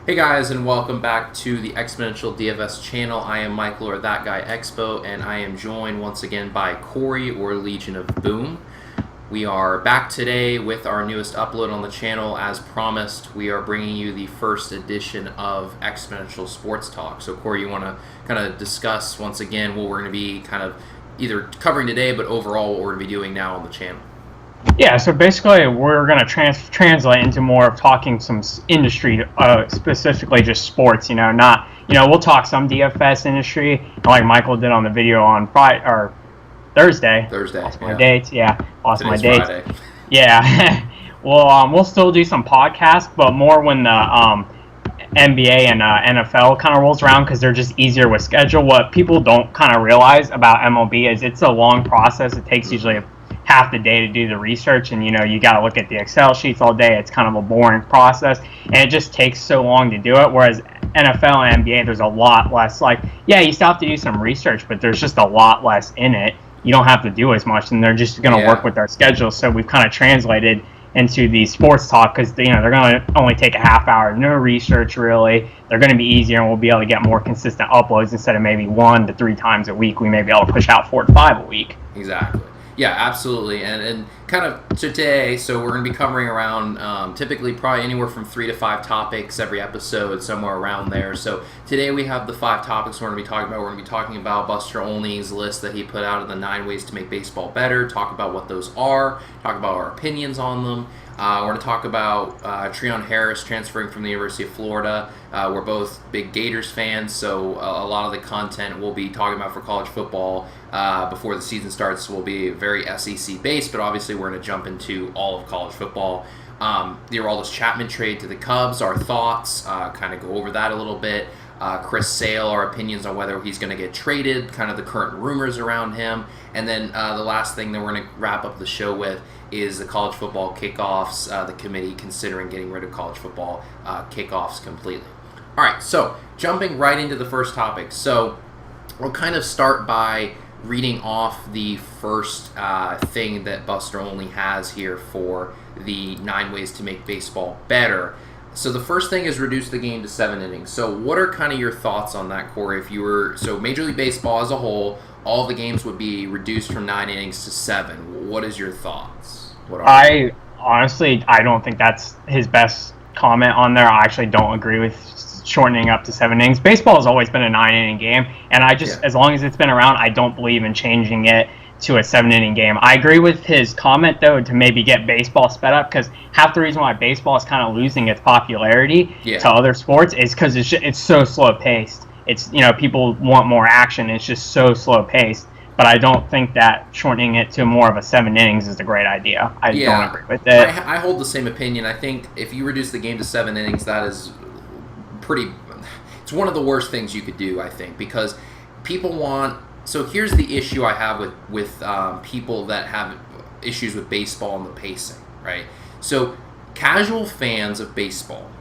Hey guys, and welcome back to the Exponential DFS channel. I am Michael, or That Guy Expo, and I am joined once again by Corey, or Legion of Boom. We are back today with our newest upload on the channel. As promised, we are bringing you the first edition of Exponential Sports Talk. So Corey, you want to kind of discuss once again what we're going to be kind of either covering today, but overall what we're going to be doing now on the channel? Yeah, so basically we're going to translate into more of talking some industry, specifically just sports, not, we'll talk some DFS industry, like Michael did on the video on Friday, or Thursday. Lost my dates, lost my dates. Friday. Yeah, we'll still do some podcasts, but more when the NBA and NFL kind of rolls around, because they're just easier with schedule. What people don't kind of realize about MLB is it's a long process. It takes usually half the day to do the research, and you got to look at the Excel sheets all day. It's kind of a boring process, and it just takes so long to do it. Whereas NFL and NBA, there's a lot less. You still have to do some research, but there's just a lot less in it. You don't have to do as much, and they're just going to work with our schedule. So we've kind of translated into the sports talk, because they're going to only take a half hour, no research really. They're going to be easier, and we'll be able to get more consistent uploads. Instead of maybe 1 to 3 times a week, we may be able to push out 4 to 5 a week. Exactly. Yeah, absolutely. And kind of today, so we're going to be covering around typically probably anywhere from 3 to 5 topics every episode, somewhere around there. So today we have the 5 topics we're going to be talking about. We're going to be talking about Buster Olney's list that he put out of the 9 ways to make baseball better, talk about what those are, talk about our opinions on them. We're going to talk about Treon Harris transferring from the University of Florida. We're both big Gators fans, so a lot of the content we'll be talking about for college football before the season starts will be very SEC-based, but obviously we're going to jump into all of college football. The Aroldis Chapman trade to the Cubs, our thoughts, kind of go over that a little bit. Chris Sale, our opinions on whether he's going to get traded, kind of the current rumors around him. And then the last thing that we're going to wrap up the show with is the college football kickoffs, the committee considering getting rid of college football kickoffs completely. All right, so jumping right into the first topic. So we'll kind of start by reading off the first thing that Buster Olney has here for the 9 ways to make baseball better. So the first thing is reduce the game to 7 innings. So what are kind of your thoughts on that, Corey? If you were, so Major League Baseball as a whole, all the games would be reduced from 9 innings to 7. What is your thoughts? I don't think that's his best comment on there. I actually don't agree with shortening up to 7 innings. Baseball has always been a 9-inning game, and as long as it's been around, I don't believe in changing it to a 7-inning game. I agree with his comment, though, to maybe get baseball sped up, because half the reason why baseball is kind of losing its popularity to other sports is because it's so slow-paced. It's, people want more action. It's just so slow-paced. But I don't think that shortening it to more of a 7 innings is a great idea. I don't agree with it. I hold the same opinion. I think if you reduce the game to 7 innings, that is it's one of the worst things you could do, I think, because people want... So here's the issue I have with people that have issues with baseball and the pacing, right? So casual fans of baseball,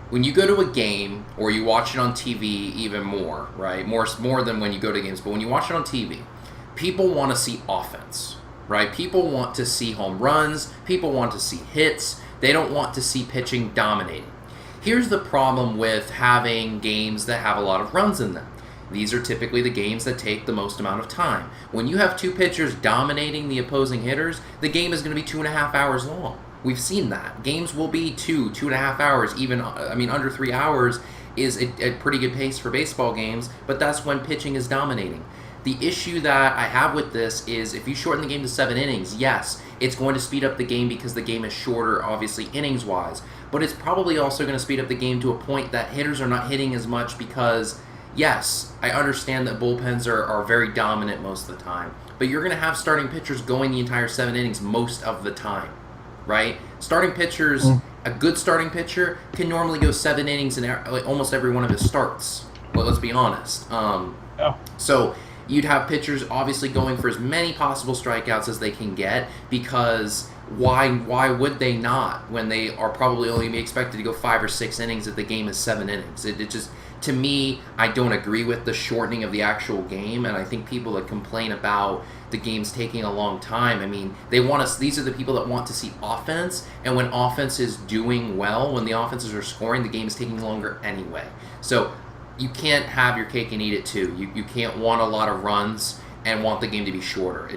when you go to a game or you watch it on TV even more, right? More than when you go to games, but when you watch it on TV, people want to see offense, right? People want to see home runs. People want to see hits. They don't want to see pitching dominating. Here's the problem with having games that have a lot of runs in them. These are typically the games that take the most amount of time. When you have 2 pitchers dominating the opposing hitters, the game is going to be 2.5 hours long. We've seen that. Games will be 2.5 hours, even, under 3 hours is a pretty good pace for baseball games, but that's when pitching is dominating. The issue that I have with this is if you shorten the game to 7 innings, yes, it's going to speed up the game because the game is shorter, obviously, innings-wise. But it's probably also going to speed up the game to a point that hitters are not hitting as much because, yes, I understand that bullpens are very dominant most of the time. But you're going to have starting pitchers going the entire 7 innings most of the time, right? Starting pitchers, a good starting pitcher can normally go 7 innings in almost every one of his starts. Well, let's be honest. So you'd have pitchers obviously going for as many possible strikeouts as they can get, because why would they not when they are probably only be expected to go 5 or 6 innings if the game is 7 innings? It just to me, I don't agree with the shortening of the actual game, and I think people that complain about the game's taking a long time, I mean, they want us. These are the people that want to see offense, and when offense is doing well, when the offenses are scoring, the game is taking longer anyway. So you can't have your cake and eat it too. You can't want a lot of runs and want the game to be shorter.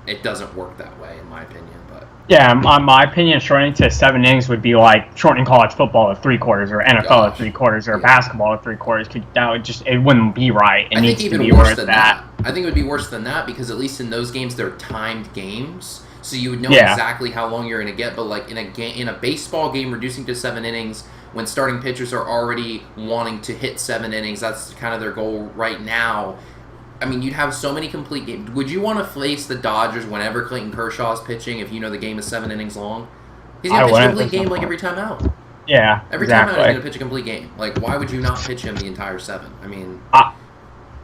It doesn't work that way, in my opinion. But yeah, in my opinion, shortening to 7 innings would be like shortening college football to 3/4 or NFL to 3/4 or basketball to 3/4. It wouldn't be right. It needs to be worse than that. I think it would be worse than that because at least in those games they're timed games, so you would know exactly how long you're going to get. But like in a baseball game, reducing to 7 innings when starting pitchers are already wanting to hit 7 innings, that's kind of their goal right now. I mean, you'd have so many complete games. Would you want to face the Dodgers whenever Clayton Kershaw is pitching if you know the game is 7 innings long? He's going to pitch a complete game like every time out. Yeah, every time out he's going to pitch a complete game. Like, why would you not pitch him the entire 7? I mean...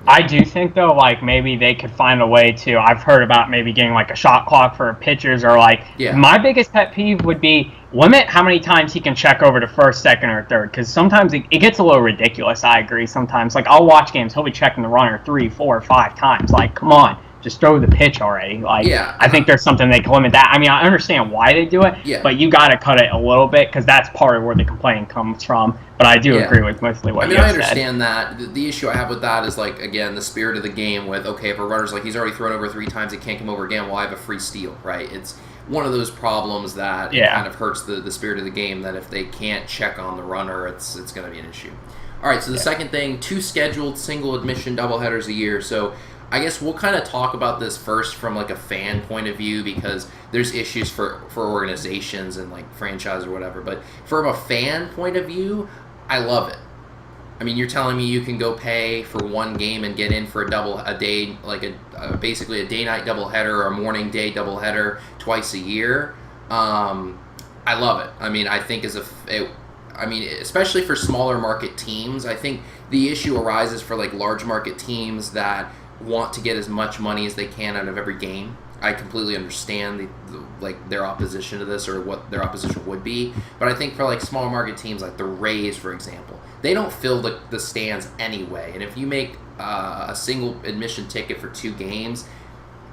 I do think, though, like, maybe they could find a way to... I've heard about maybe getting, like, a shot clock for pitchers or, like... Yeah. My biggest pet peeve would be limit how many times he can check over to first, second, or third, because sometimes it gets a little ridiculous, I agree, sometimes. Like, I'll watch games, he'll be checking the runner 3, 4, 5 times. Like, come on. Just throw the pitch already. Like, yeah, I think there's something they can limit that. I mean, I understand why they do it, but you got to cut it a little bit because that's part of where the complaining comes from. But I do agree with mostly what you said. I understand that. The issue I have with that is, like, again, the spirit of the game with, okay, if a runner's like, he's already thrown over 3 times, he can't come over again, well, I have a free steal, right? It's one of those problems that kind of hurts the spirit of the game, that if they can't check on the runner, it's going to be an issue. All right, so the second thing, 2 scheduled single admission doubleheaders a year. So I guess we'll kind of talk about this first from like a fan point of view because there's issues for organizations and like franchise or whatever. But from a fan point of view, I love it. I mean, you're telling me you can go pay for one game and get in for a day, like basically a day-night doubleheader or a morning-day doubleheader twice a year. I love it. I mean, I think especially for smaller market teams, I think the issue arises for like large market teams that want to get as much money as they can out of every game. I completely understand their opposition to this or what their opposition would be, but I think for like small market teams like the Rays, for example, they don't fill the stands anyway. And if you make a single admission ticket for 2 games,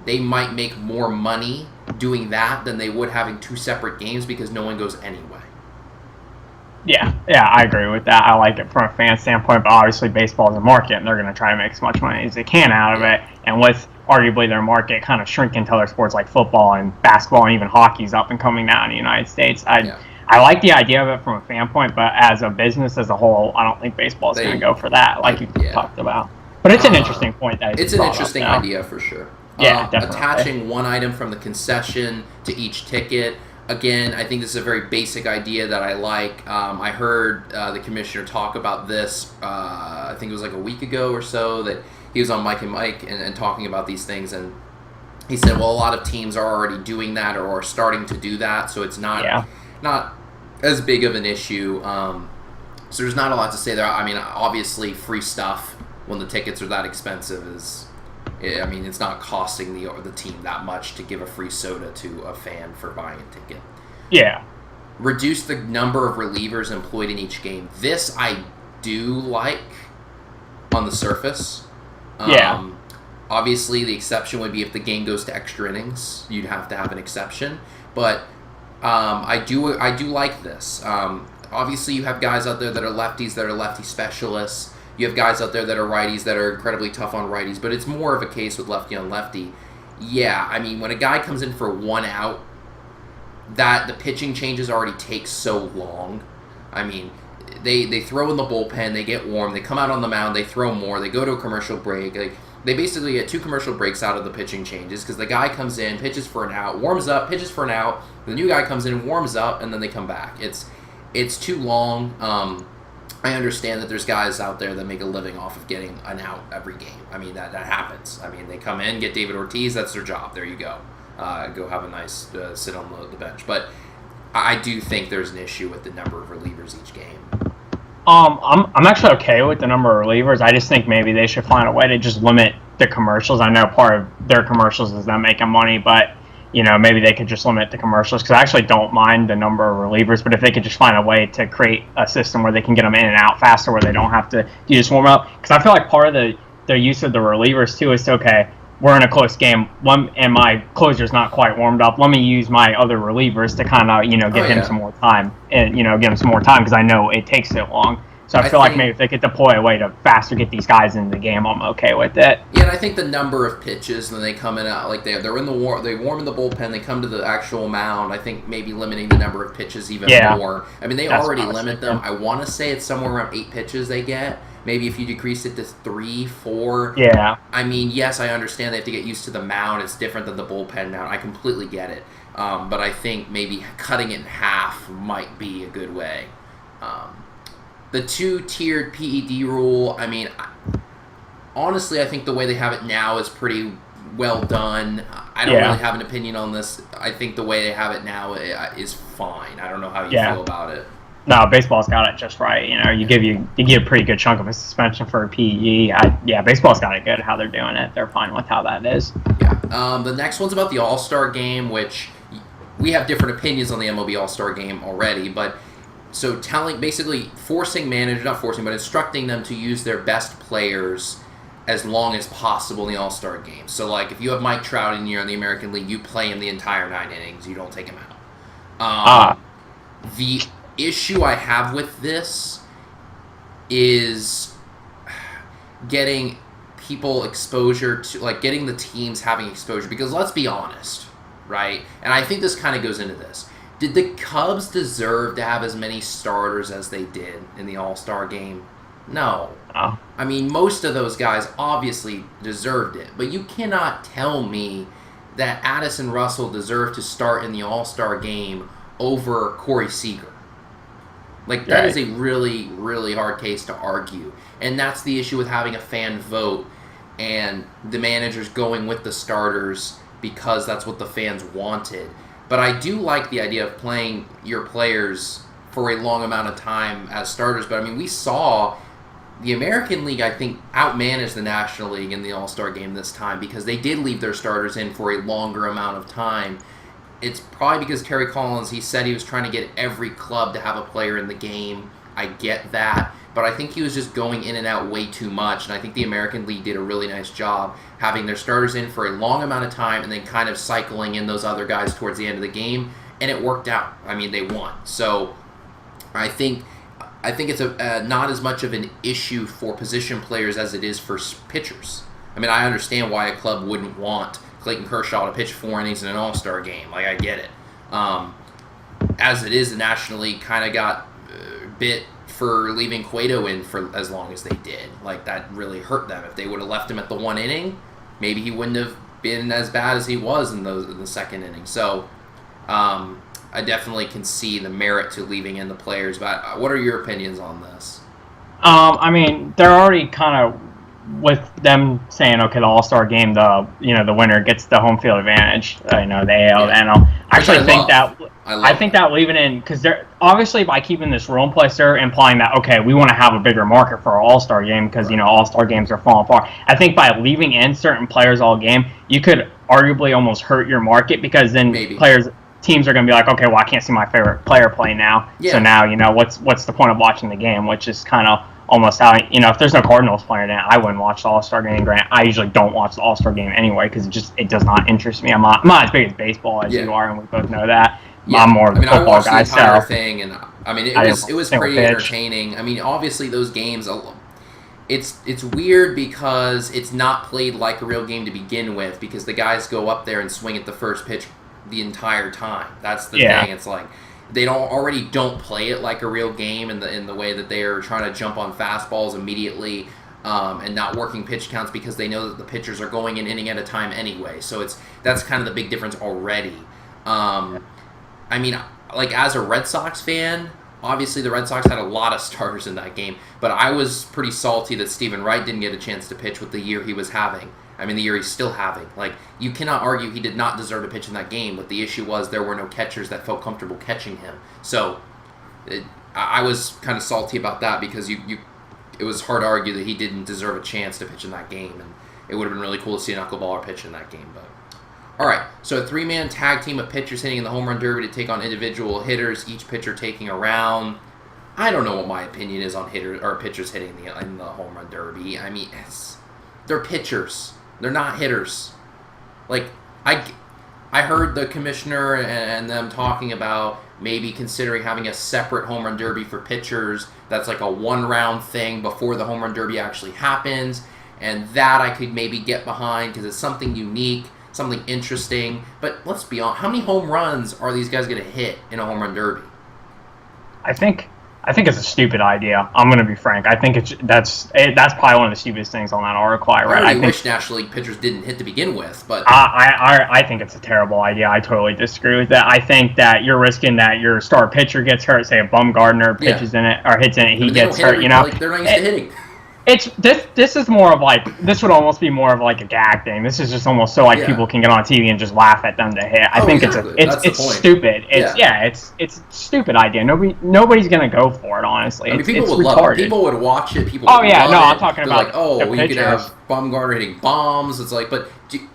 they might make more money doing that than they would having 2 separate games because no one goes anyway. Yeah, I agree with that. I like it from a fan standpoint, but obviously baseball is a market, and they're going to try to make as much money as they can out of it. And with arguably their market kind of shrinking to other sports like football and basketball and even hockey's up and coming now in the United States, I like the idea of it from a fan point, but as a business as a whole, I don't think baseball is going to go for that, like you talked about. But it's an interesting point. It's an interesting idea for sure. Yeah, definitely. Attaching one item from the concession to each ticket. Again, I think this is a very basic idea that I like. I heard the commissioner talk about this, I think it was like a week ago or so, that he was on Mike and Mike and talking about these things. And he said, well, a lot of teams are already doing that or are starting to do that, so it's not as big of an issue. So there's not a lot to say there. I mean, obviously, free stuff when the tickets are that expensive it's not costing the team that much to give a free soda to a fan for buying a ticket. Yeah. Reduce the number of relievers employed in each game. This I do like on the surface. Obviously, the exception would be if the game goes to extra innings. You'd have to have an exception. But I do like this. Obviously, you have guys out there that are lefties, that are lefty specialists. You have guys out there that are righties that are incredibly tough on righties, but it's more of a case with lefty on lefty. Yeah, I mean, when a guy comes in for 1 out, that the pitching changes already take so long. I mean, they throw in the bullpen, they get warm, they come out on the mound, they throw more, they go to a commercial break. They basically get 2 commercial breaks out of the pitching changes because the guy comes in, pitches for an out, warms up, pitches for an out, the new guy comes in, warms up, and then they come back. It's too long. I understand that there's guys out there that make a living off of getting an out every game. I mean, that happens. I mean, they come in, get David Ortiz, that's their job. There you go. Go have a nice sit on the bench. But I do think there's an issue with the number of relievers each game. I'm actually okay with the number of relievers. I just think maybe they should find a way to just limit the commercials. I know part of their commercials is them making money, but maybe they could just limit the commercials, because I actually don't mind the number of relievers, but if they could just find a way to create a system where they can get them in and out faster, where they don't have to do this warm up, because I feel like part of the use of the relievers too is to, okay, we're in a close game, and my closer's not quite warmed up. Let me use my other relievers to kind of, get him some more time, and give him some more time, because I know it takes so long. So I feel like maybe if they could deploy a way to faster get these guys into the game, I'm okay with it. Yeah, and I think the number of pitches when they come in out, like they're in the they warm in the bullpen, they come to the actual mound. I think maybe limiting the number of pitches even more. I mean, they already limit them. I want to say it's somewhere around 8 pitches they get. Maybe if you decrease it to 3, 4. Yeah. I mean, yes, I understand they have to get used to the mound. It's different than the bullpen mound. I completely get it. But I think maybe cutting it in half might be a good way. The 2-tiered PED rule, I mean, honestly, I think the way they have it now is pretty well done. I don't really have an opinion on this. I think the way they have it now is fine. I don't know how you feel about it. No, baseball's got it just right. You give a pretty good chunk of a suspension for a PED. Baseball's got it good how they're doing it. They're fine with how that is. Yeah. The next one's about the All-Star Game, which we have different opinions on the MLB All-Star Game already, but so basically forcing managers, not forcing, but instructing them to use their best players as long as possible in the All-Star Game. So, like, if you have Mike Trout in the American League, you play him the entire 9 innings. You don't take him out. The issue I have with this is getting people exposure to, like, getting the teams having exposure. Because let's be honest, right? And I think this kind of goes into this. Did the Cubs deserve to have as many starters as they did in the All-Star Game? No. Oh. I mean, most of those guys obviously deserved it, but you cannot tell me that Addison Russell deserved to start in the All-Star Game over Corey Seager. Like, that is a really, really hard case to argue. And that's the issue with having a fan vote and the managers going with the starters because that's what the fans wanted. But I do like the idea of playing your players for a long amount of time as starters. But, I mean, we saw the American League, I think, outmanaged the National League in the All-Star Game this time because they did leave their starters in for a longer amount of time. It's probably because Terry Collins, he said he was trying to get every club to have a player in the game. I get that. But I think he was just going in and out way too much. And I think the American League did a really nice job having their starters in for a long amount of time and then kind of cycling in those other guys towards the end of the game. And it worked out. I mean, they won. So I think it's not as much of an issue for position players as it is for pitchers. I mean, I understand why a club wouldn't want Clayton Kershaw to pitch 4 innings in an All-Star game. Like, I get it. As it is, the National League kind of got bit for leaving Cueto in for as long as they did. Like, that really hurt them. If they would have left him at the 1 inning, maybe he wouldn't have been as bad as he was in the second inning. So, I definitely can see the merit to leaving in the players. But what are your opinions on this? I mean, they're already kind of with them saying, okay, the All-Star Game, the winner gets the home field advantage. The AL, the NL. I think that leaving in, because they're obviously by keeping this rule in place, they're implying that, okay, we want to have a bigger market for our All-Star Game because All-Star Games are falling apart. I think by leaving in certain players all game, you could arguably almost hurt your market because then teams are going to be like, okay, well, I can't see my favorite player play now. Yeah. So now, what's the point of watching the game? Which is kind of almost how, if there's no Cardinals player then I wouldn't watch the All-Star Game. Grant, I usually don't watch the All-Star Game anyway because it does not interest me. I'm not as big as baseball as you are, and we both know that. Yeah. I'm more of a football guy. I watched the entire thing, and I mean, it was pretty entertaining. I mean, obviously those games, it's weird because it's not played like a real game to begin with because the guys go up there and swing at the first pitch the entire time. That's the thing. It's like they don't play it like a real game in the way that they are trying to jump on fastballs immediately and not working pitch counts because they know that the pitchers are going an inning at a time anyway. So that's kind of the big difference already. I mean, like, as a Red Sox fan, obviously the Red Sox had a lot of starters in that game, but I was pretty salty that Stephen Wright didn't get a chance to pitch with the year he was having. I mean, the year he's still having. Like, you cannot argue he did not deserve to pitch in that game, but the issue was there were no catchers that felt comfortable catching him. So, I was kind of salty about that because it was hard to argue that he didn't deserve a chance to pitch in that game, and it would have been really cool to see a knuckleballer pitch in that game, but All right, so a three-man tag team of pitchers hitting in the home run derby to take on individual hitters, each pitcher taking a round. I don't know what my opinion is on hitters or pitchers hitting in the home run derby. I mean, they're pitchers. They're not hitters. Like, I heard the commissioner and them talking about maybe considering having a separate home run derby for pitchers that's like a one-round thing before the home run derby actually happens. And that I could maybe get behind because it's something unique, something interesting. But let's be honest, how many home runs are these guys going to hit in a home run derby? I think it's a stupid idea. I'm going to be frank. I think that's probably one of the stupidest things on that article I read. I really wish National League pitchers didn't hit to begin with, but I think it's a terrible idea. I totally disagree with that. I think that you're risking that your star pitcher gets hurt. Say a Bumgarner pitches in it or hits in it, he gets hurt. You know, like they're not used to hitting. It's this is more of like this would almost be more of like a gag thing. This is just almost so like people can get on TV and just laugh at them to hit. I think exactly. it's stupid. It's it's a stupid idea. Nobody's gonna go for it. Honestly, I mean, people it's would retarded. love it. People would watch it. People. Oh would yeah, love no, it. I'm talking They're about like, oh, the you could have Bumgarner hitting bombs. It's like, but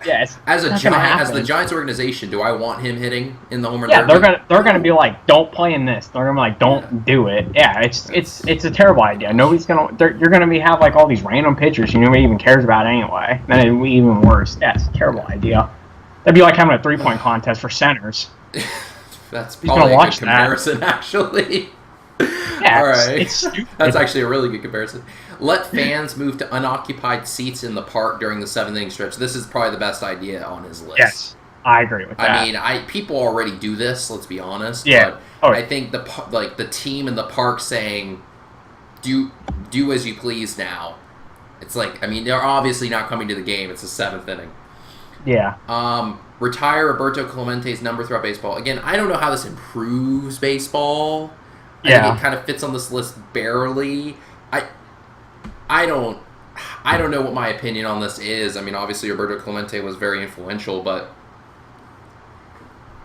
as a Giant, as the Giants organization, do I want him hitting in the home run derby? They're gonna be like, don't play in this. They're gonna be like, don't do it. Yeah, it's a terrible idea. Nobody's gonna. You're gonna have like all these random pitchers nobody even cares about anyway. Then it'd be even worse. Yeah, it's a terrible idea. That'd be like having a 3-point contest for centers. That's probably a good comparison, actually. Yeah, all right. It's stupid. That's actually a really good comparison. Let fans move to unoccupied seats in the park during the 7th-inning stretch. This is probably the best idea on his list. Yes, I agree with that. I mean, people already do this. Let's be honest. Yeah. But I think the team in the park saying, "Do as you please now." It's like, I mean, they're obviously not coming to the game. It's the 7th inning. Yeah. Retire Roberto Clemente's number throughout baseball. Again, I don't know how this improves baseball. I think it kind of fits on this list barely. I don't know what my opinion on this is. I mean, obviously Roberto Clemente was very influential, but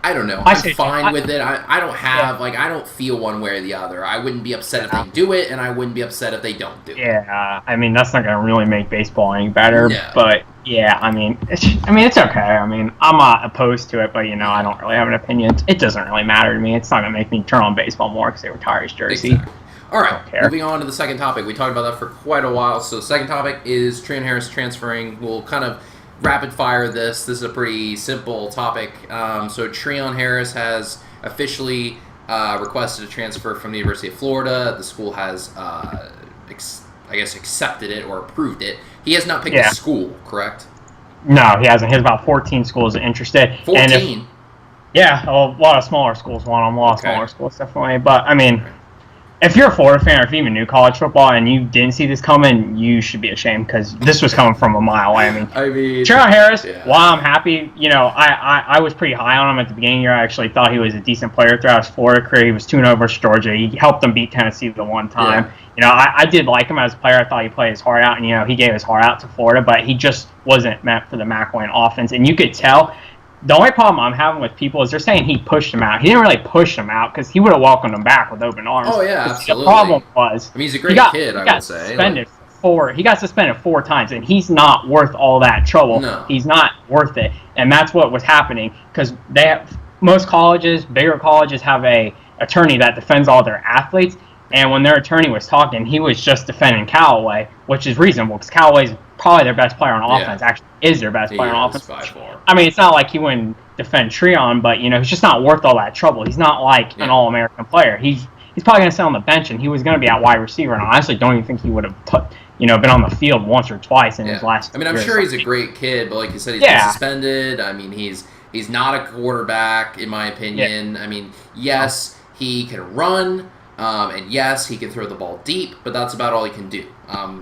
I don't know. I'm fine with it. I don't have I don't feel one way or the other. I wouldn't be upset if they do it, and I wouldn't be upset if they don't do it. Yeah, I mean that's not gonna really make baseball any better. No. But yeah, I mean it's okay. I mean I'm not opposed to it, but I don't really have an opinion. It doesn't really matter to me. It's not gonna make me turn on baseball more because they retire his jersey. Exactly. All right, moving on to the second topic. We talked about that for quite a while. So the second topic is Treon Harris transferring. We'll kind of rapid fire this. This is a pretty simple topic. So Treon Harris has officially requested a transfer from the University of Florida. The school has, accepted it or approved it. He has not picked a school, correct? No, he hasn't. He has about 14 schools interested. 14? A lot of smaller schools want him. A lot of smaller schools, definitely. But, I mean, if you're a Florida fan or if you even knew college football and you didn't see this coming, you should be ashamed because this was coming from a mile away. I mean Treon Harris, while I'm happy, I was pretty high on him at the beginning of the year. I actually thought he was a decent player throughout his Florida career. He was 2-0 versus Georgia. He helped them beat Tennessee the one time. Yeah. I did like him as a player. I thought he played his heart out, and, he gave his heart out to Florida, but he just wasn't meant for the McElwain offense. And you could tell. The only problem I'm having with people is they're saying he pushed him out. He didn't really push him out because he would have welcomed him back with open arms. Oh, yeah, absolutely. The problem was... I mean, he's a great kid, I would say. He got suspended 4 times, and he's not worth all that trouble. No. He's not worth it. And that's what was happening because most colleges, bigger colleges, have a attorney that defends all their athletes. And when their attorney was talking, he was just defending Callaway, which is reasonable because Callaway's probably their best player on offense. Actually, is their best player on offense. By far. I mean, it's not like he wouldn't defend Treon, but he's just not worth all that trouble. He's not like an All-American player. He's probably going to sit on the bench, and he was going to be at wide receiver. And I honestly don't even think he would have been on the field once or twice in his last. I mean, I'm sure he's a great kid, but like you said, he's been suspended. I mean, he's not a quarterback, in my opinion. I mean, yes, he can run. And yes, he can throw the ball deep, but that's about all he can do.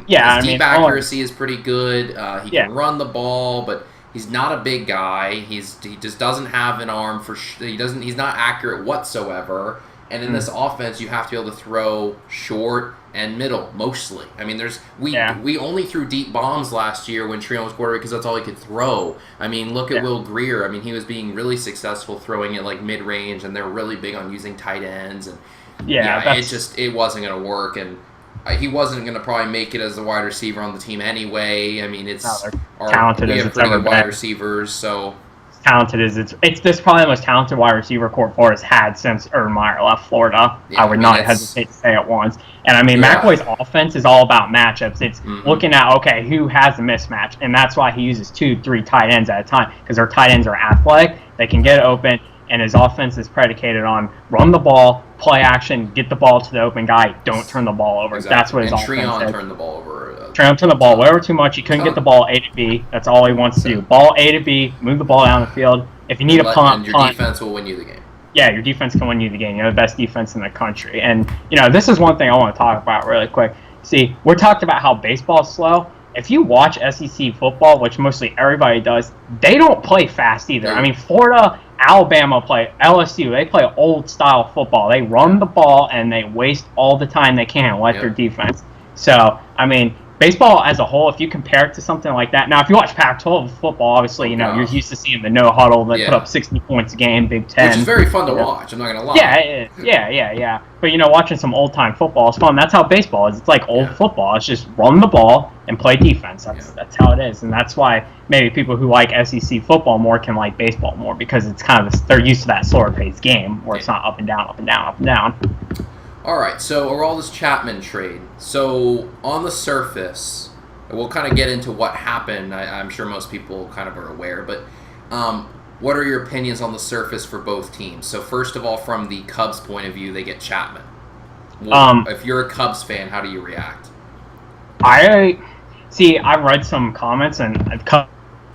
His deep accuracy is pretty good. He can run the ball, but he's not a big guy. He just doesn't have an arm for. He's not accurate whatsoever. And in this offense, you have to be able to throw short and middle mostly. I mean, we only threw deep bombs last year when Treon was quarterback because that's all he could throw. I mean, look at Will Greer. I mean, he was being really successful throwing it like mid range, and they're really big on using tight ends and. It wasn't going to work, and he wasn't going to probably make it as the wide receiver on the team anyway. I mean, talented we as have it's pretty ever good wide been. receivers, so talented as it's this probably the most talented wide receiver core Florida's had since Urban Meyer left Florida. Yeah, I would not hesitate to say it once. And I mean, Yeah. McAvoy's offense is all about matchups. It's looking at, okay, who has a mismatch, and that's why he uses 2-3 tight ends at a time, because their tight ends are athletic, they can get open, and his offense is predicated on run the ball, play action, get the ball to the open guy, don't turn the ball over. Exactly. That's what his and offense Treon is. turned the ball over. Treon turned the ball way over too much. He couldn't get the ball A to B. That's all he wants to do. Ball A to B, move the ball down the field. If you need a punt, and your defense will win you the game. Yeah, your defense can win you the game. You're the best defense in the country. And, this is one thing I want to talk about really quick. See, we're talked about how baseball's slow. If you watch SEC football, which mostly everybody does, they don't play fast either. I mean, Florida, Alabama play, LSU, they play old-style football. They run the ball, and they waste all the time they can with their defense. So, I mean, baseball as a whole, if you compare it to something like that. Now, if you watch Pac-12 football, obviously, you're used to seeing the no-huddle that put up 60 points a game, Big Ten. Which is very fun to watch, I'm not going to lie. Yeah, it is. Yeah. But, watching some old-time football is fun. That's how baseball is. It's like old football. It's just run the ball and play defense. That's how it is. And that's why maybe people who like SEC football more can like baseball more, because it's kind of they're used to that slower-paced game where it's not up and down, up and down, up and down. All right, so Aroldis Chapman trade. So on the surface, we'll kind of get into what happened. I'm sure most people kind of are aware, but what are your opinions on the surface for both teams? So first of all, from the Cubs' point of view, they get Chapman. Well, if you're a Cubs fan, how do you react? I read some comments and I'm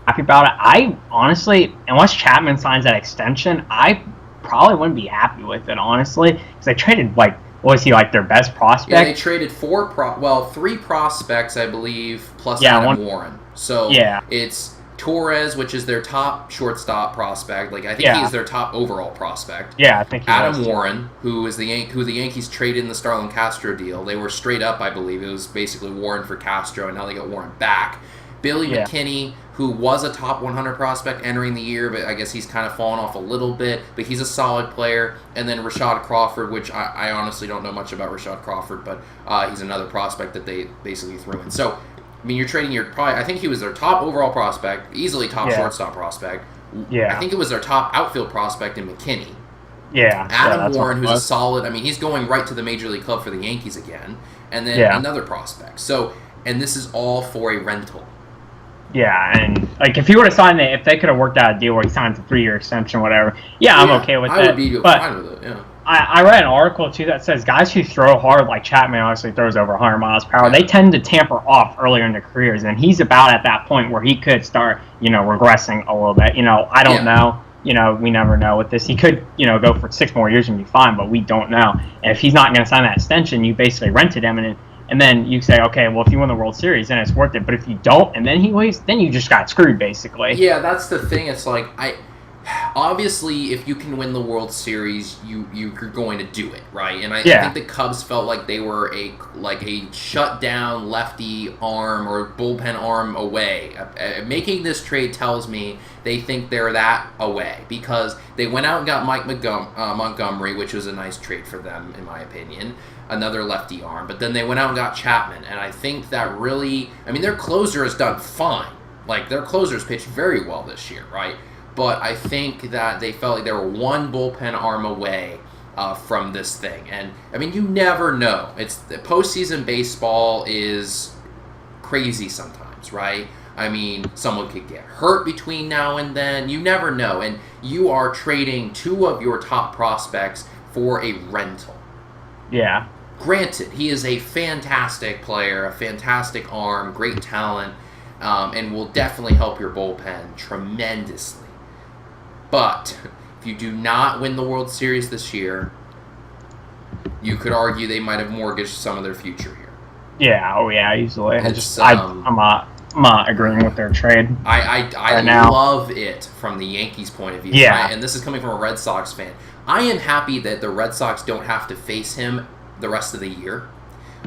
happy about it. I honestly, unless Chapman signs that extension, I probably wouldn't be happy with it, honestly, because they traded was he their best prospect? Yeah, they traded 3 prospects, I believe, plus Adam Warren. So it's Torres, which is their top shortstop prospect. I think he is their top overall prospect. Yeah, I think he Adam Warren, who the Yankees traded in the Starlin Castro deal. They were straight up, I believe. It was basically Warren for Castro, and now they got Warren back. Billy McKinney, who was a top 100 prospect entering the year, but I guess he's kind of fallen off a little bit, but he's a solid player. And then Rashad Crawford, which I honestly don't know much about Rashad Crawford, but he's another prospect that they basically threw in. So, I mean, you're trading I think he was their top overall prospect, easily top shortstop prospect. Yeah. I think it was their top outfield prospect in McKinney. Yeah. Adam Warren, who's a solid, I mean, he's going right to the Major League Club for the Yankees again. And then another prospect. So, and this is all for a rental. Yeah, and if he would have signed it, if they could have worked out a deal where he signs a 3-year extension, whatever. I'm okay with it. I would be fine with it. Yeah. I read an article too that says guys who throw hard, like Chapman, obviously throws over 100 miles per hour. They tend to tamper off earlier in their careers, and he's about at that point where he could start, regressing a little bit. I don't know. We never know with this. He could, go for 6 more years and be fine, but we don't know. And if he's not going to sign that extension, you basically rented him, and then you say, okay, well, if you win the World Series, then it's worth it. But if you don't, and then he leaves, then you just got screwed, basically. Yeah, that's the thing. It's obviously, if you can win the World Series, you're going to do it, right? And I think the Cubs felt like they were a shut-down lefty arm or bullpen arm away. Making this trade tells me they think they're that away, because they went out and got Mike Montgomery, which was a nice trade for them, in my opinion. Another lefty arm, but then they went out and got Chapman, and I think that really, I mean, their closer has done fine. Their closer's pitched very well this year, right? But I think that they felt like they were one bullpen arm away from this thing. And, I mean, you never know. Postseason baseball is crazy sometimes, right? I mean, someone could get hurt between now and then. You never know. And you are trading 2 of your top prospects for a rental. Yeah. Granted, he is a fantastic player, a fantastic arm, great talent, and will definitely help your bullpen tremendously. But if you do not win the World Series this year, you could argue they might have mortgaged some of their future here. Yeah, easily. I'm not agreeing with their trade. I love it from the Yankees' point of view. Yeah. Right? And this is coming from a Red Sox fan. I am happy that the Red Sox don't have to face him the rest of the year,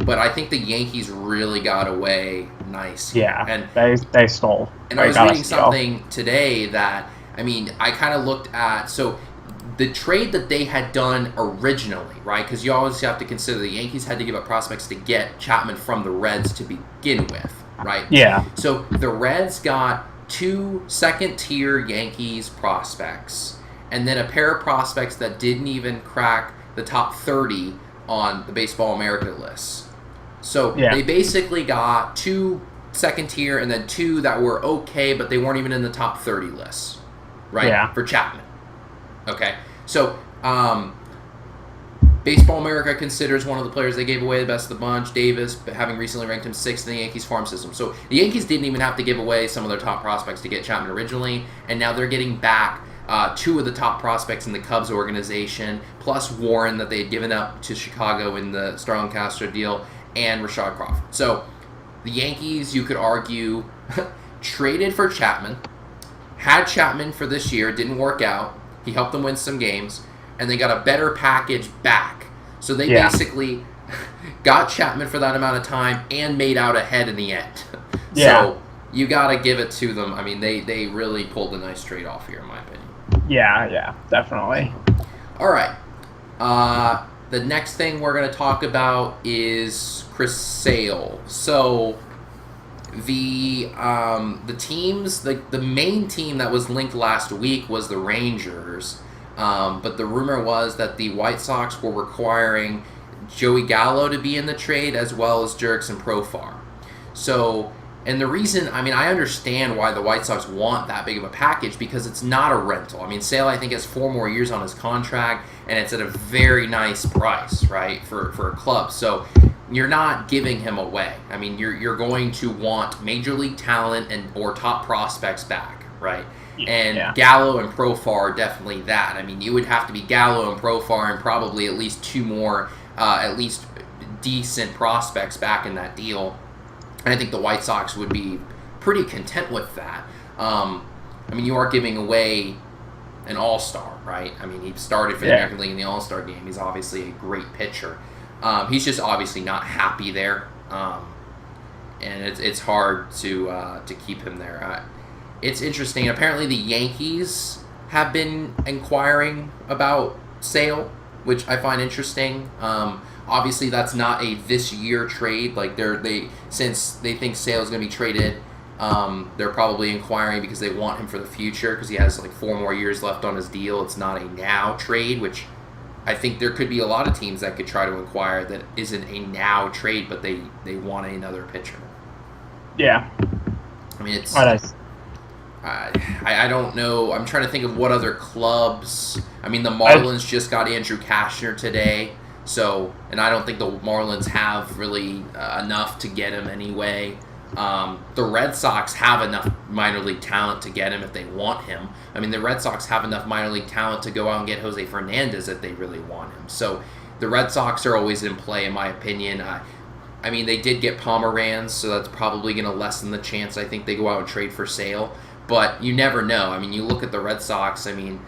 but I think the Yankees really got away nice. Yeah, and they stole. And I was reading something today that, I mean, I kind of looked at, so the trade that they had done originally, right? Because you always have to consider the Yankees had to give up prospects to get Chapman from the Reds to begin with, right? Yeah. So the Reds got 2 second-tier Yankees prospects, and then a pair of prospects that didn't even crack the top 30 on the Baseball America list. So they basically got 2 second-tier and then 2 that were okay, but they weren't even in the top 30 lists, right? Yeah. For Chapman. Okay. So Baseball America considers one of the players they gave away the best of the bunch, Davis, having recently ranked him 6th in the Yankees farm system. So the Yankees didn't even have to give away some of their top prospects to get Chapman originally, and now they're getting back 2 of the top prospects in the Cubs organization, plus Warren that they had given up to Chicago in the Starlin Castro deal, and Rashad Crawford. So the Yankees, you could argue, traded for Chapman, had Chapman for this year, didn't work out. He helped them win some games, and they got a better package back. So they basically got Chapman for that amount of time and made out ahead in the end. So you got to give it to them. I mean, they really pulled a nice trade off here, in my opinion. Yeah, definitely. All right. The next thing we're going to talk about is Chris Sale. So the teams, the main team that was linked last week was the Rangers. But the rumor was that the White Sox were requiring Joey Gallo to be in the trade as well as Jurickson Profar. So, and the reason, I mean, I understand why the White Sox want that big of a package because it's not a rental. I mean, Sale, I think, has 4 more years on his contract, and it's at a very nice price, right, for a club. So you're not giving him away. I mean, you're going to want major league talent or top prospects back, right? And Gallo and Profar are definitely that. I mean, you would have to be Gallo and Profar and probably at least 2 more, at least decent prospects back in that deal. And I think the White Sox would be pretty content with that. I mean, you are giving away an all-star, right? I mean, he started for the American League in the all-star game. He's obviously a great pitcher. He's just obviously not happy there. And it's hard to keep him there. It's interesting. Apparently, the Yankees have been inquiring about Sale, which I find interesting. Obviously, that's not a this-year trade. Like since they think Sale is going to be traded, they're probably inquiring because they want him for the future because he has like 4 more years left on his deal. It's not a now trade, which I think there could be a lot of teams that could try to inquire that isn't a now trade, but they want another pitcher. Yeah. I mean, it's... nice. I don't know. I'm trying to think of what other clubs. I mean, the Marlins just got Andrew Kashner today. So, and I don't think the Marlins have really enough to get him anyway. The Red Sox have enough minor league talent to get him if they want him. I mean, the Red Sox have enough minor league talent to go out and get Jose Fernandez if they really want him. So, the Red Sox are always in play, in my opinion. I mean, they did get Pomeranz, so that's probably going to lessen the chance I think they go out and trade for Sale. But you never know. I mean, you look at the Red Sox. I mean,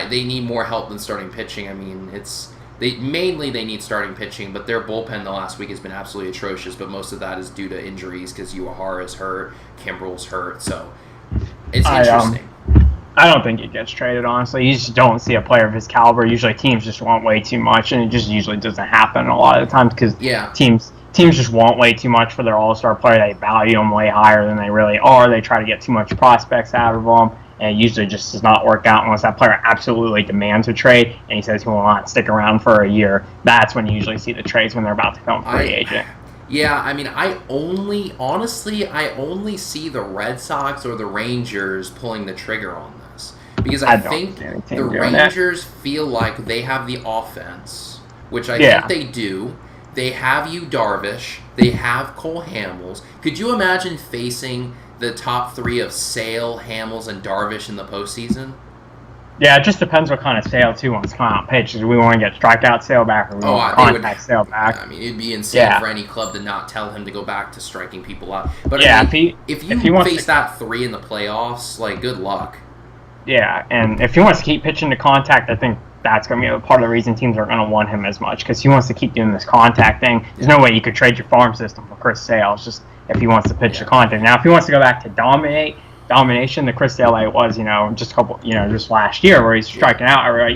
they need more help than starting pitching. I mean, they need starting pitching, but their bullpen the last week has been absolutely atrocious. But most of that is due to injuries because Uehara's hurt, Kimbrel's hurt. So it's interesting. I don't think he gets traded, honestly. You just don't see a player of his caliber. Usually teams just want way too much, and it just usually doesn't happen a lot of the times because teams just want way too much for their all-star player. They value them way higher than they really are. They try to get too much prospects out of them, and it usually just does not work out unless that player absolutely demands a trade, and he says he will not stick around for a year. That's when you usually see the trades when they're about to become a free agent. Yeah, I mean, I only see the Red Sox or the Rangers pulling the trigger on this. Because I think the Rangers feel like they have the offense, which I think they do. They have Yu Darvish. They have Cole Hamels. Could you imagine facing the top 3 of Sale, Hamels, and Darvish in the postseason? Yeah, it just depends what kind of Sale, too, wants to come out and pitch. Do we want to get strikeout Sale back or we want to contact Sale back? I mean, it'd be insane for any club to not tell him to go back to striking people out. But if you face that 3 in the playoffs, like, good luck. Yeah, and if he wants to keep pitching to contact, I think that's going to be a part of the reason teams aren't going to want him as much because he wants to keep doing this contact thing. There's no way you could trade your farm system for Chris Sale. It's just if he wants to pitch to contact. Now, if he wants to go back to domination, the Chris Sale was, just last year where he's striking out.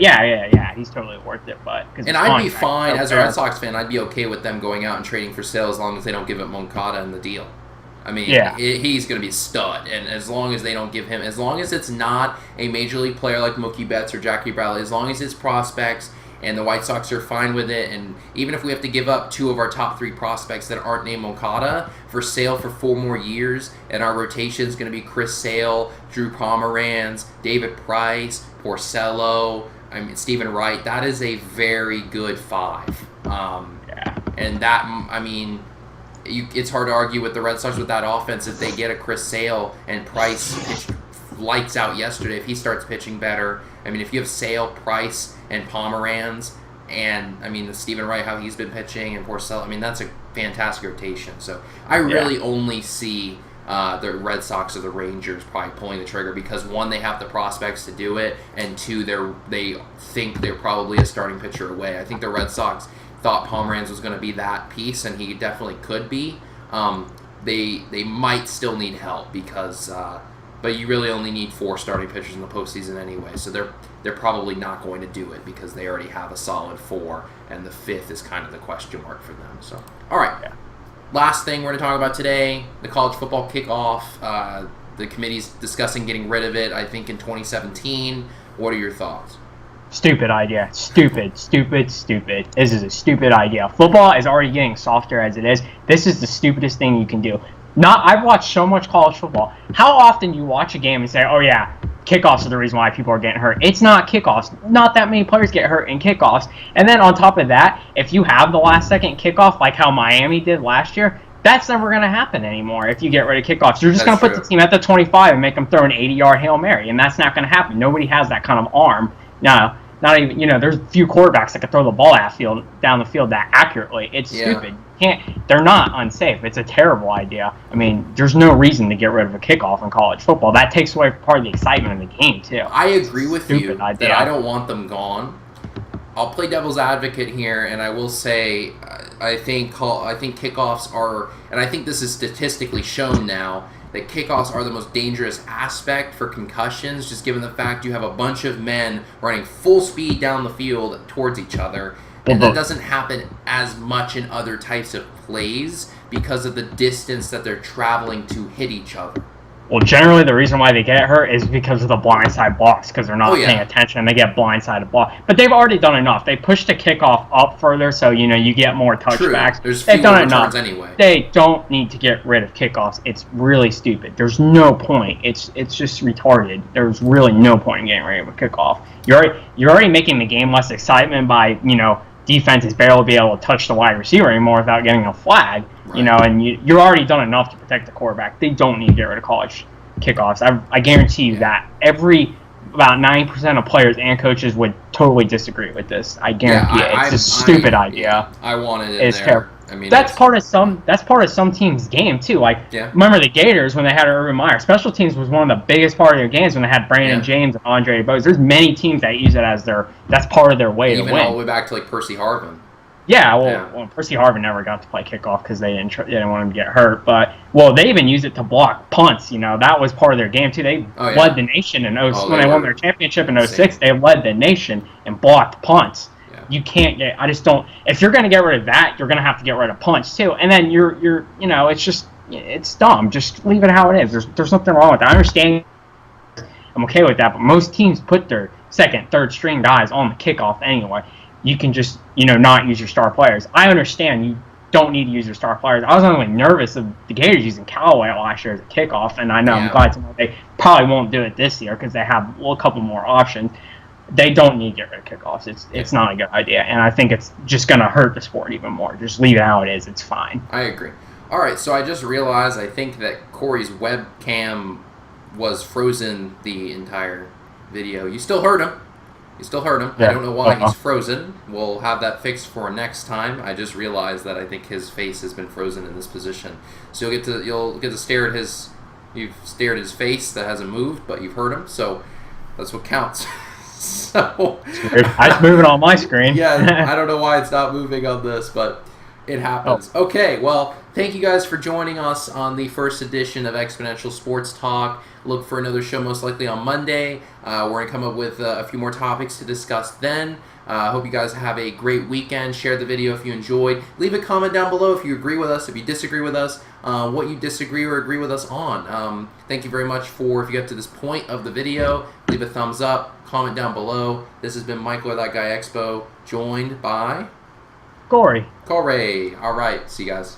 He's totally worth it. And I'd be fine as a Red Sox fan. I'd be okay with them going out and trading for Sale as long as they don't give up Moncada in the deal. I mean, Yeah. he's going to be a stud, and as long as they don't give him, as long as it's not a major league player like Mookie Betts or Jackie Bradley, as long as it's prospects, and the White Sox are fine with it, and even if we have to give up 2 of our top 3 prospects that aren't named Okada for Sale for 4 more years, and our rotation is going to be Chris Sale, Drew Pomeranz, David Price, Porcello, Stephen Wright, that is a very good 5. And that, I mean, it's hard to argue with the Red Sox with that offense if they get a Chris Sale and Price pitched lights out yesterday. If he starts pitching better, I mean, if you have Sale, Price, and Pomeranz, and I mean the Stephen Wright, how he's been pitching, and Porcello, I mean that's a fantastic rotation. So I really only see the Red Sox or the Rangers probably pulling the trigger because 1, they have the prospects to do it, and 2, they think they're probably a starting pitcher away. I think the Red Sox thought Pomeranz was going to be that piece, and he definitely could be. They might still need help because, but you really only need 4 starting pitchers in the postseason anyway. So they're probably not going to do it because they already have a solid 4, and the 5th is kind of the question mark for them. So all right. Yeah. Last thing we're going to talk about today, the college football kickoff. The committee's discussing getting rid of it, I think, in 2017. What are your thoughts? Stupid idea. Stupid. This is a stupid idea. Football is already getting softer as it is. This is the stupidest thing you can do. I've watched so much college football. How often do you watch a game and say, oh yeah, kickoffs are the reason why people are getting hurt? It's not kickoffs. Not that many players get hurt in kickoffs. And then on top of that, if you have the last second kickoff like how Miami did last year, that's never going to happen anymore if you get rid of kickoffs. You're just going to put the team at the 25 and make them throw an 80-yard Hail Mary, and that's not going to happen. Nobody has that kind of arm. No, not even, there's a few quarterbacks that can throw the ball down the field that accurately. It's stupid. They're not unsafe. It's a terrible idea. I mean, there's no reason to get rid of a kickoff in college football. That takes away part of the excitement of the game, too. I agree with you that I don't want them gone. I'll play devil's advocate here, and I will say I think kickoffs are, and I think this is statistically shown now, that kickoffs are the most dangerous aspect for concussions, just given the fact you have a bunch of men running full speed down the field towards each other. And that doesn't happen as much in other types of plays because of the distance that they're traveling to hit each other. Well, generally the reason why they get hurt is because of the blindside blocks, because they're not paying attention and they get blindsided block. But they've already done enough. They pushed the kickoff up further, so you get more touchbacks. True. There's fewer returns anyway. They don't need to get rid of kickoffs. It's really stupid. There's no point. It's just retarded. There's really no point in getting rid of a kickoff. You're already making the game less excitement by defenses barely be able to touch the wide receiver anymore without getting a flag. Right. And you're already done enough to protect the quarterback. They don't need to get rid of college kickoffs. I guarantee you that about 90% of players and coaches would totally disagree with this. I guarantee it. It's a stupid idea. I wanted it it's there. Terrible. I mean, that's part of some teams' game too. Remember the Gators when they had Urban Meyer. Special teams was one of the biggest part of their games when they had Brandon James and Andre Bose. There's many teams that use it as that's part of their way to win. Even all the way back to Percy Harvin. Well, Percy Harvin never got to play kickoff because they didn't want him to get hurt. But they even used it to block punts. That was part of their game too. They led the nation in when they won their championship in 06. They led the nation and blocked punts. You can't get. I just don't. If you're going to get rid of that, you're going to have to get rid of punch too. And then you're it's dumb. Just leave it how it is. There's nothing wrong with that. I understand. I'm okay with that. But most teams put their second, third string guys on the kickoff anyway. You can just not use your star players. I understand you don't need to use your star players. I was only nervous of the Gators using Callaway last year as a kickoff, and I know I'm glad to know they probably won't do it this year because they have a couple more options. They don't need to get rid of kickoffs. It's not a good idea, and I think it's just going to hurt the sport even more. Just leave it how it is. It's fine. I agree. All right, so I just realized I think that Corey's webcam was frozen the entire video. You still heard him. Yeah. I don't know why he's frozen. We'll have that fixed for next time. I just realized that I think his face has been frozen in this position. So you'll get to stare at you've stared at his face that hasn't moved, but you've heard him. So that's what counts. So it's moving on my screen. Yeah, I don't know why it's not moving on this, but It Oh, happens. Okay, well, thank you guys for joining us on the first edition of Exponential Sports Talk. Look for another show most likely on Monday. We're going to come up with a few more topics to discuss then. I hope you guys have a great weekend. Share the video if you enjoyed. Leave a comment down below if you agree with us, if you disagree with us, what you disagree or agree with us on. Thank you very much for, if you get to this point of the video, leave a thumbs up, comment down below. This has been Michael or That Guy Expo, joined by... Corey. Corey. All right. See you guys.